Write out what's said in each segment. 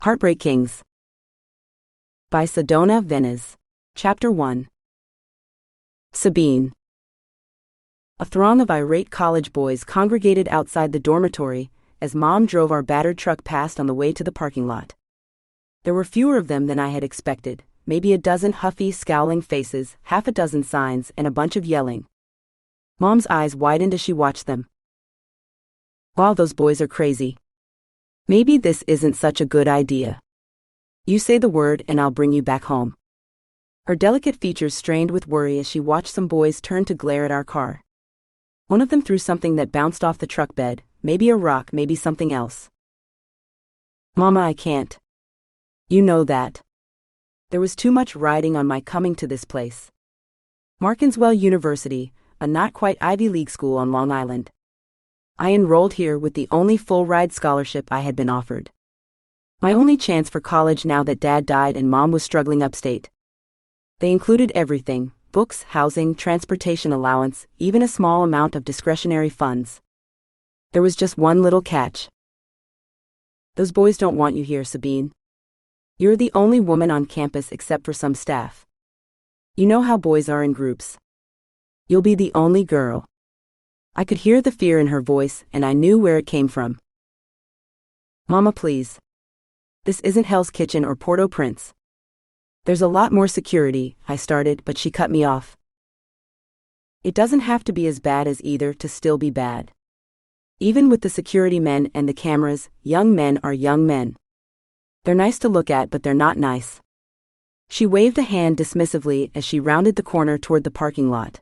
Heartbreak Kings by Sedona Venez. Chapter 1. Sabine. A throng of irate college boys congregated outside the dormitory as Mom drove our battered truck past on the way to the parking lot. There were fewer of them than I had expected, maybe a dozen huffy, scowling faces, half a dozen signs, and a bunch of yelling. Mom's eyes widened as she watched them. Wow, those boys are crazy. Maybe this isn't such a good idea. You say the word and I'll bring you back home. Her delicate features strained with worry as she watched some boys turn to glare at our car. One of them threw something that bounced off the truck bed, maybe a rock, maybe something else. Mama, I can't. You know that. There was too much riding on my coming to this place. Markinswell University, a not-quite Ivy League school on Long Island. I enrolled here with the only full-ride scholarship I had been offered. My only chance for college now that Dad died and Mom was struggling upstate. They included everything: books, housing, transportation allowance, even a small amount of discretionary funds. There was just one little catch. Those boys don't want you here, Sabine. You're the only woman on campus except for some staff. You know how boys are in groups. You'll be the only girl. I could hear the fear in her voice, and I knew where it came from. Mama, please. This isn't Hell's Kitchen or Port-au-Prince. There's a lot more security, I started, but she cut me off. It doesn't have to be as bad as either to still be bad. Even with the security men and the cameras, young men are young men. They're nice to look at, but they're not nice. She waved a hand dismissively as she rounded the corner toward the parking lot.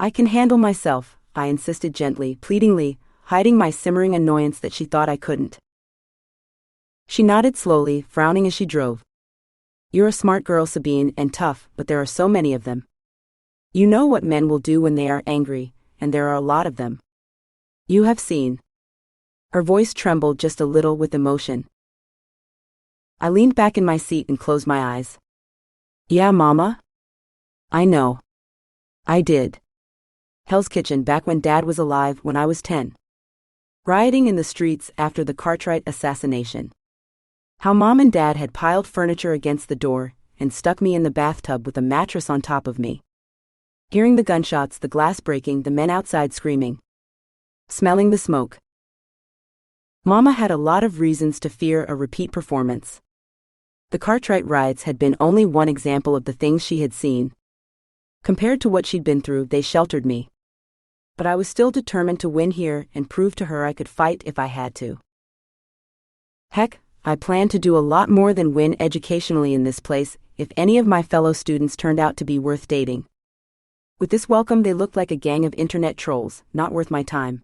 I can handle myself, I insisted gently, pleadingly, hiding my simmering annoyance that she thought I couldn't. She nodded slowly, frowning as she drove. You're a smart girl, Sabine, and tough, but there are so many of them. You know what men will do when they are angry, and there are a lot of them. You have seen. Her voice trembled just a little with emotion. I leaned back in my seat and closed my eyes. Yeah, Mama? I know. I did. Hell's Kitchen back when Dad was alive, when I was 10. Rioting in the streets after the Cartwright assassination. How Mom and Dad had piled furniture against the door and stuck me in the bathtub with a mattress on top of me. Hearing the gunshots, the glass breaking, the men outside screaming. Smelling the smoke. Mama had a lot of reasons to fear a repeat performance. The Cartwright riots had been only one example of the things she had seen. Compared to what she'd been through, they sheltered me. But I was still determined to win here and prove to her I could fight if I had to. Heck, I planned to do a lot more than win educationally in this place if any of my fellow students turned out to be worth dating. With this welcome, they looked like a gang of internet trolls, not worth my time.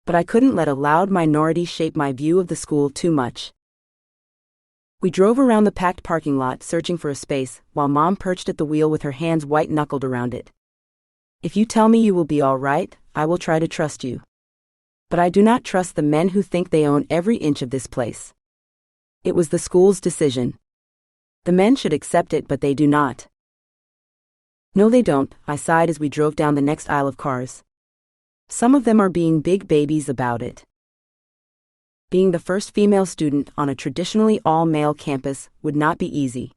But I couldn't let a loud minority shape my view of the school too much. We drove around the packed parking lot searching for a space, while Mom perched at the wheel with her hands white-knuckled around it. If you tell me you will be all right, I will try to trust you. But I do not trust the men who think they own every inch of this place. It was the school's decision. The men should accept it, but they do not. No, they don't, I sighed as we drove down the next aisle of cars. Some of them are being big babies about it. Being the first female student on a traditionally all-male campus would not be easy.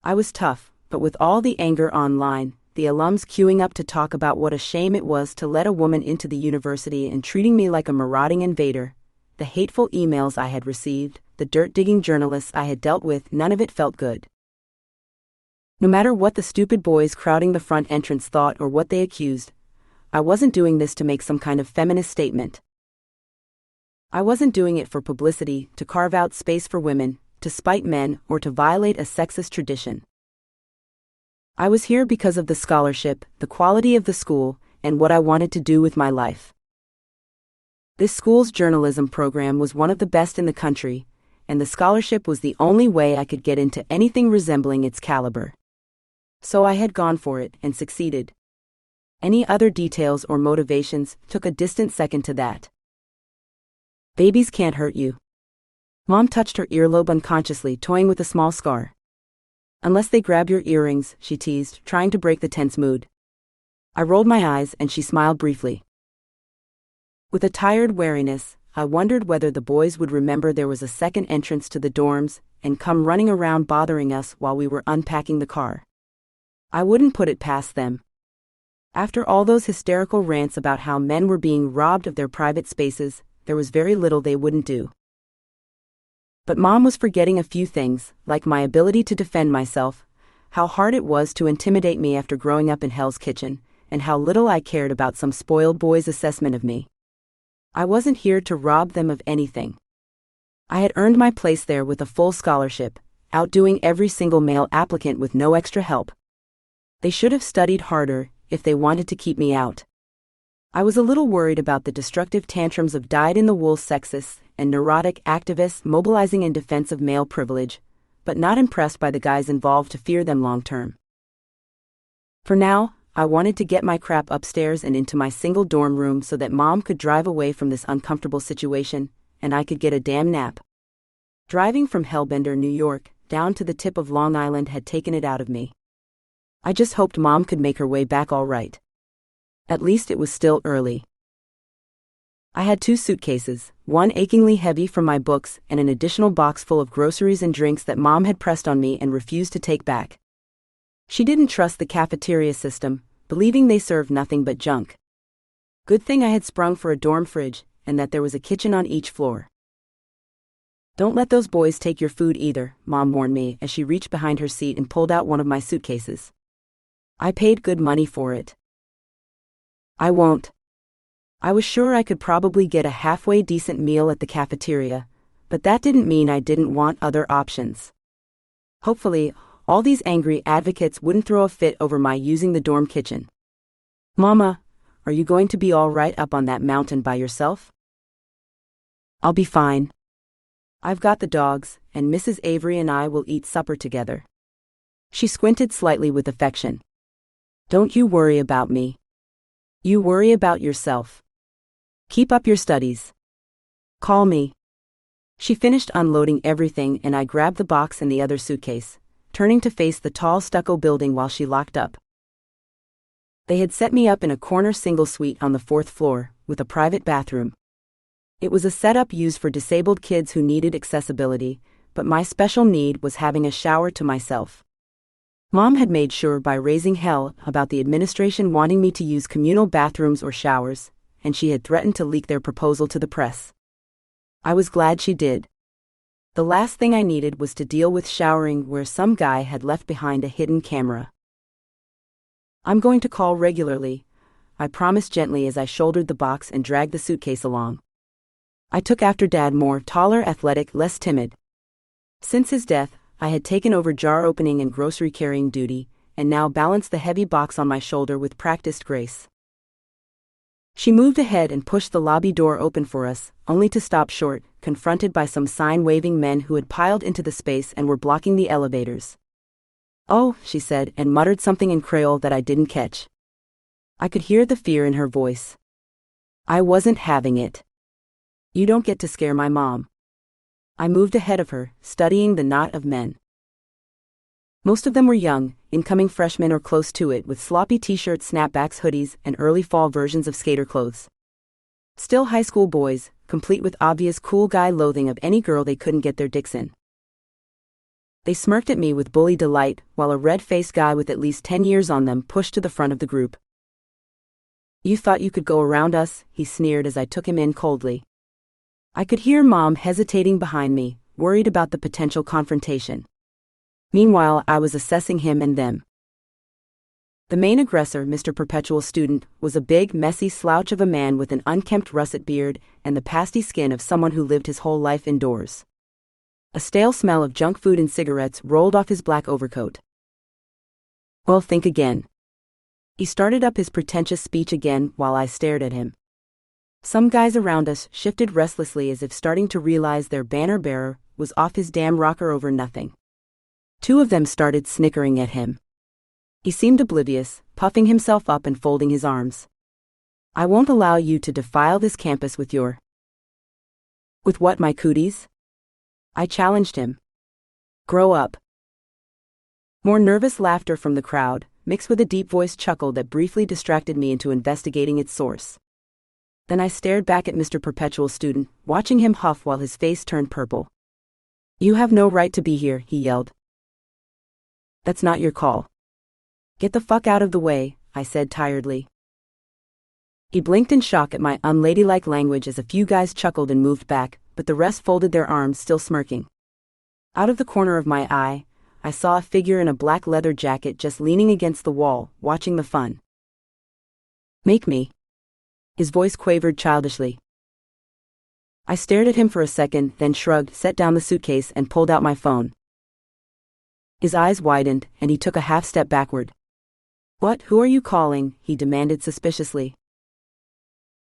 I was tough, but with all the anger online, the alums queuing up to talk about what a shame it was to let a woman into the university and treating me like a marauding invader, the hateful emails I had received, the dirt-digging journalists I had dealt with, none of it felt good. No matter what the stupid boys crowding the front entrance thought or what they accused, I wasn't doing this to make some kind of feminist statement. I wasn't doing it for publicity, to carve out space for women, to spite men, or to violate a sexist tradition. I was here because of the scholarship, the quality of the school, and what I wanted to do with my life. This school's journalism program was one of the best in the country, and the scholarship was the only way I could get into anything resembling its caliber. So I had gone for it, and succeeded. Any other details or motivations took a distant second to that. Babies can't hurt you. Mom touched her earlobe unconsciously, toying with a small scar. Unless they grab your earrings, she teased, trying to break the tense mood. I rolled my eyes and she smiled briefly. With a tired wariness, I wondered whether the boys would remember there was a second entrance to the dorms and come running around bothering us while we were unpacking the car. I wouldn't put it past them. After all those hysterical rants about how men were being robbed of their private spaces, there was very little they wouldn't do. But Mom was forgetting a few things, like my ability to defend myself, how hard it was to intimidate me after growing up in Hell's Kitchen, and how little I cared about some spoiled boy's assessment of me. I wasn't here to rob them of anything. I had earned my place there with a full scholarship, outdoing every single male applicant with no extra help. They should have studied harder if they wanted to keep me out. I was a little worried about the destructive tantrums of dyed-in-the-wool sexists and neurotic activists mobilizing in defense of male privilege, but not impressed by the guys involved to fear them long-term. For now, I wanted to get my crap upstairs and into my single dorm room so that Mom could drive away from this uncomfortable situation, and I could get a damn nap. Driving from Hellbender, New York, down to the tip of Long Island had taken it out of me. I just hoped Mom could make her way back all right. At least it was still early. I had 2 suitcases, one achingly heavy from my books and an additional box full of groceries and drinks that Mom had pressed on me and refused to take back. She didn't trust the cafeteria system, believing they served nothing but junk. Good thing I had sprung for a dorm fridge, and that there was a kitchen on each floor. Don't let those boys take your food either, Mom warned me as she reached behind her seat and pulled out one of my suitcases. I paid good money for it. I won't. I was sure I could probably get a halfway decent meal at the cafeteria, but that didn't mean I didn't want other options. Hopefully, all these angry advocates wouldn't throw a fit over my using the dorm kitchen. Mama, are you going to be all right up on that mountain by yourself? I'll be fine. I've got the dogs, and Mrs. Avery and I will eat supper together. She squinted slightly with affection. Don't you worry about me. You worry about yourself. Keep up your studies. Call me. She finished unloading everything and I grabbed the box and the other suitcase, turning to face the tall stucco building while she locked up. They had set me up in a corner single suite on the 4th floor, with a private bathroom. It was a setup used for disabled kids who needed accessibility, but my special need was having a shower to myself. Mom had made sure by raising hell about the administration wanting me to use communal bathrooms or showers, and she had threatened to leak their proposal to the press. I was glad she did. The last thing I needed was to deal with showering where some guy had left behind a hidden camera. I'm going to call regularly, I promised gently as I shouldered the box and dragged the suitcase along. I took after Dad, more taller, athletic, less timid. Since his death, I had taken over jar opening and grocery carrying duty, and now balanced the heavy box on my shoulder with practiced grace. She moved ahead and pushed the lobby door open for us, only to stop short, confronted by some sign-waving men who had piled into the space and were blocking the elevators. Oh, she said, and muttered something in Creole that I didn't catch. I could hear the fear in her voice. I wasn't having it. You don't get to scare my mom. I moved ahead of her, studying the knot of men. Most of them were young, incoming freshmen or close to it, with sloppy t-shirts, snapbacks, hoodies, and early fall versions of skater clothes. Still high school boys, complete with obvious cool guy loathing of any girl they couldn't get their dicks in. They smirked at me with bully delight, while a red-faced guy with at least 10 years on them pushed to the front of the group. You thought you could go around us, he sneered as I took him in coldly. I could hear Mom hesitating behind me, worried about the potential confrontation. Meanwhile, I was assessing him and them. The main aggressor, Mr. Perpetual Student, was a big, messy slouch of a man with an unkempt russet beard and the pasty skin of someone who lived his whole life indoors. A stale smell of junk food and cigarettes rolled off his black overcoat. Well, think again. He started up his pretentious speech again while I stared at him. Some guys around us shifted restlessly as if starting to realize their banner bearer was off his damn rocker over nothing. 2 of them started snickering at him. He seemed oblivious, puffing himself up and folding his arms. I won't allow you to defile this campus with your... With what, my cooties? I challenged him. Grow up. More nervous laughter from the crowd, mixed with a deep-voiced chuckle that briefly distracted me into investigating its source. Then I stared back at Mr. Perpetual Student, watching him huff while his face turned purple. "You have no right to be here," he yelled. "That's not your call." "Get the fuck out of the way," I said tiredly. He blinked in shock at my unladylike language as a few guys chuckled and moved back, but the rest folded their arms, still smirking. Out of the corner of my eye, I saw a figure in a black leather jacket just leaning against the wall, watching the fun. "Make me." His voice quavered childishly. I stared at him for a second, then shrugged, set down the suitcase, and pulled out my phone. His eyes widened, and he took a half step backward. "What? Who are you calling?" he demanded suspiciously.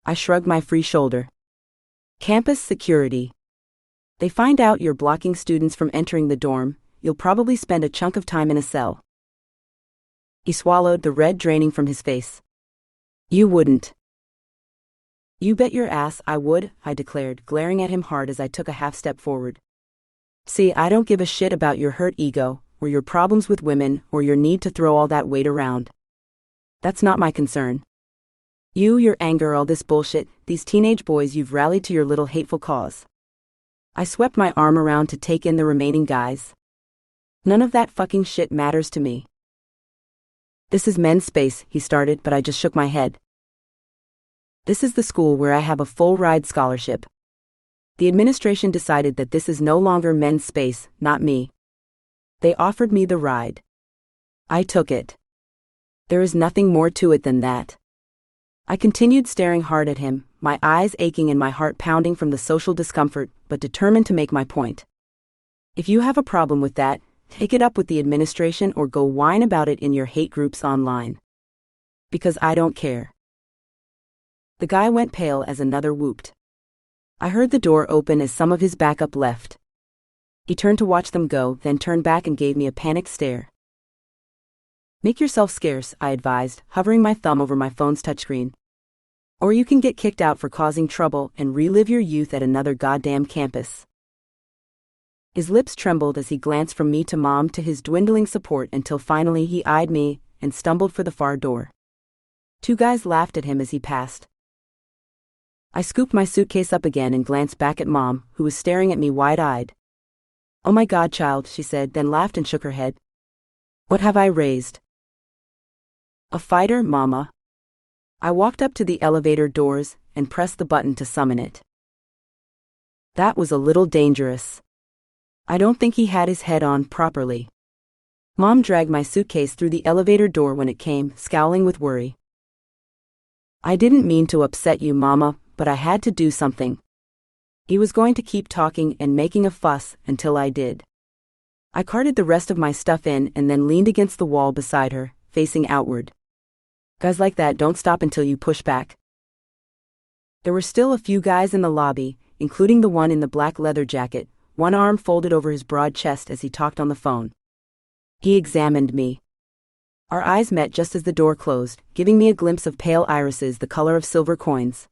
I shrugged my free shoulder. "Campus security. They find out you're blocking students from entering the dorm, you'll probably spend a chunk of time in a cell." He swallowed, the red draining from his face. "You wouldn't." "You bet your ass I would," I declared, glaring at him hard as I took a half step forward. "See, I don't give a shit about your hurt ego, or your problems with women, or your need to throw all that weight around. That's not my concern. You, your anger, all this bullshit, these teenage boys you've rallied to your little hateful cause." I swept my arm around to take in the remaining guys. "None of that fucking shit matters to me." "This is men's space," he started, but I just shook my head. "This is the school where I have a full ride scholarship. The administration decided that this is no longer men's space, not me. They offered me the ride. I took it. There is nothing more to it than that." I continued staring hard at him, my eyes aching and my heart pounding from the social discomfort, but determined to make my point. "If you have a problem with that, take it up with the administration or go whine about it in your hate groups online. Because I don't care." The guy went pale as another whooped. I heard the door open as some of his backup left. He turned to watch them go, then turned back and gave me a panicked stare. "Make yourself scarce," I advised, hovering my thumb over my phone's touchscreen. "Or you can get kicked out for causing trouble and relive your youth at another goddamn campus." His lips trembled as he glanced from me to Mom to his dwindling support until finally he eyed me and stumbled for the far door. Two guys laughed at him as he passed. I scooped my suitcase up again and glanced back at Mom, who was staring at me wide-eyed. "Oh my God, child," she said, then laughed and shook her head. "What have I raised?" "A fighter, Mama." I walked up to the elevator doors and pressed the button to summon it. That was a little dangerous. I don't think he had his head on properly. Mom dragged my suitcase through the elevator door when it came, scowling with worry. "I didn't mean to upset you, Mama, but I had to do something." He was going to keep talking and making a fuss until I did. I carted the rest of my stuff in and then leaned against the wall beside her, facing outward. "Guys like that don't stop until you push back." There were still a few guys in the lobby, including the one in the black leather jacket, one arm folded over his broad chest as he talked on the phone. He examined me. Our eyes met just as the door closed, giving me a glimpse of pale irises the color of silver coins.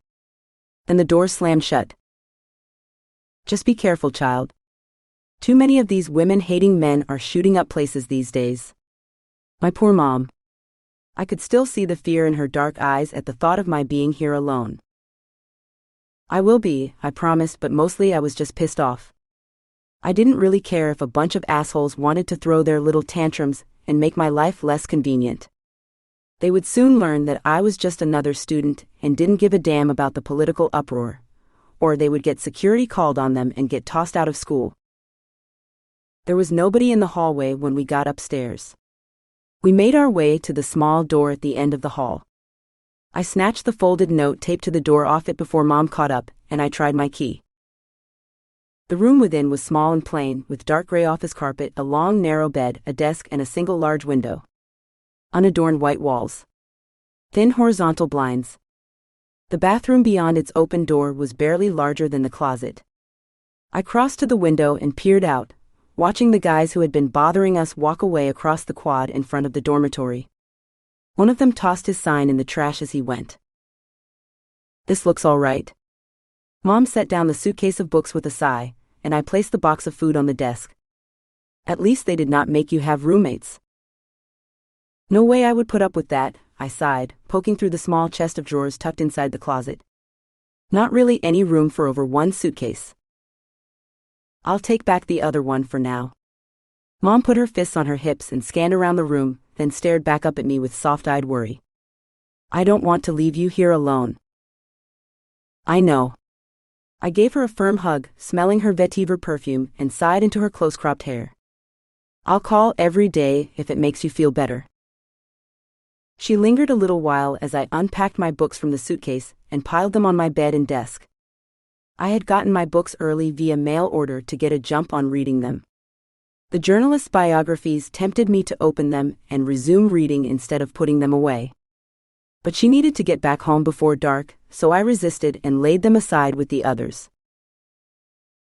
Then the door slammed shut. "Just be careful, child. Too many of these women-hating men are shooting up places these days." My poor Mom. I could still see the fear in her dark eyes at the thought of my being here alone. "I will be," I promised, but mostly I was just pissed off. I didn't really care if a bunch of assholes wanted to throw their little tantrums and make my life less convenient. They would soon learn that I was just another student and didn't give a damn about the political uproar, or they would get security called on them and get tossed out of school. There was nobody in the hallway when we got upstairs. We made our way to the small door at the end of the hall. I snatched the folded note taped to the door off it before Mom caught up, and I tried my key. The room within was small and plain, with dark gray office carpet, a long narrow bed, a desk, and a single large window. Unadorned white walls. Thin horizontal blinds. The bathroom beyond its open door was barely larger than the closet. I crossed to the window and peered out, watching the guys who had been bothering us walk away across the quad in front of the dormitory. One of them tossed his sign in the trash as he went. "This looks all right." Mom set down the suitcase of books with a sigh, and I placed the box of food on the desk. "At least they did not make you have roommates." "No way I would put up with that," I sighed, poking through the small chest of drawers tucked inside the closet. Not really any room for over one suitcase. I'll take back the other one for now. Mom put her fists on her hips and scanned around the room, then stared back up at me with soft-eyed worry. I don't want to leave you here alone. I know. I gave her a firm hug, smelling her vetiver perfume, and sighed into her close-cropped hair. I'll call every day if it makes you feel better. She lingered a little while as I unpacked my books from the suitcase and piled them on my bed and desk. I had gotten my books early via mail order to get a jump on reading them. The journalists' biographies tempted me to open them and resume reading instead of putting them away. But she needed to get back home before dark, so I resisted and laid them aside with the others.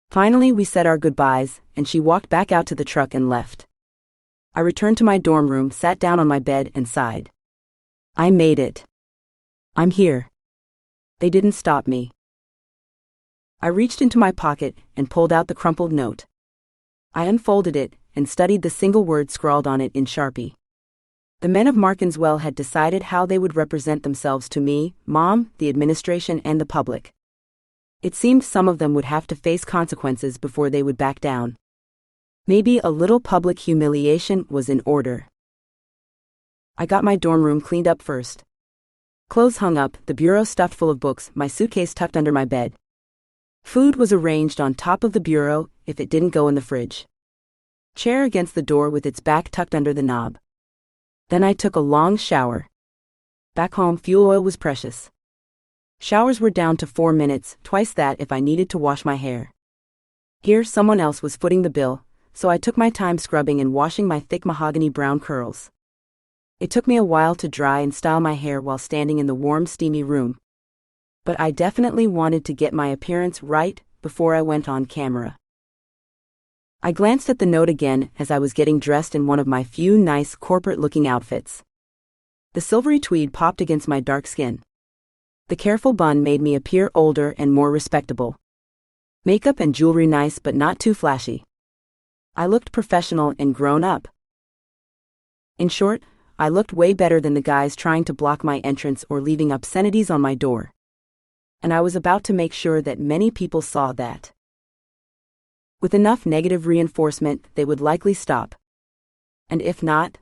Finally, we said our goodbyes, and she walked back out to the truck and left. I returned to my dorm room, sat down on my bed, and sighed. I made it. I'm here. They didn't stop me. I reached into my pocket and pulled out the crumpled note. I unfolded it and studied the single word scrawled on it in Sharpie. The men of Markinswell had decided how they would represent themselves to me, Mom, the administration, and the public. It seemed some of them would have to face consequences before they would back down. Maybe a little public humiliation was in order. I got my dorm room cleaned up first. Clothes hung up, the bureau stuffed full of books, my suitcase tucked under my bed. Food was arranged on top of the bureau if it didn't go in the fridge. Chair against the door with its back tucked under the knob. Then I took a long shower. Back home, fuel oil was precious. Showers were down to 4 minutes, twice that if I needed to wash my hair. Here, someone else was footing the bill, so I took my time scrubbing and washing my thick mahogany brown curls. It took me a while to dry and style my hair while standing in the warm, steamy room. But I definitely wanted to get my appearance right before I went on camera. I glanced at the note again as I was getting dressed in one of my few nice corporate-looking outfits. The silvery tweed popped against my dark skin. The careful bun made me appear older and more respectable. Makeup and jewelry nice but not too flashy. I looked professional and grown up. In short, I looked way better than the guys trying to block my entrance or leaving obscenities on my door. And I was about to make sure that many people saw that. With enough negative reinforcement, they would likely stop. And if not,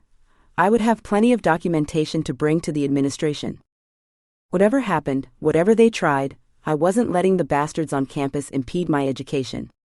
I would have plenty of documentation to bring to the administration. Whatever happened, whatever they tried, I wasn't letting the bastards on campus impede my education.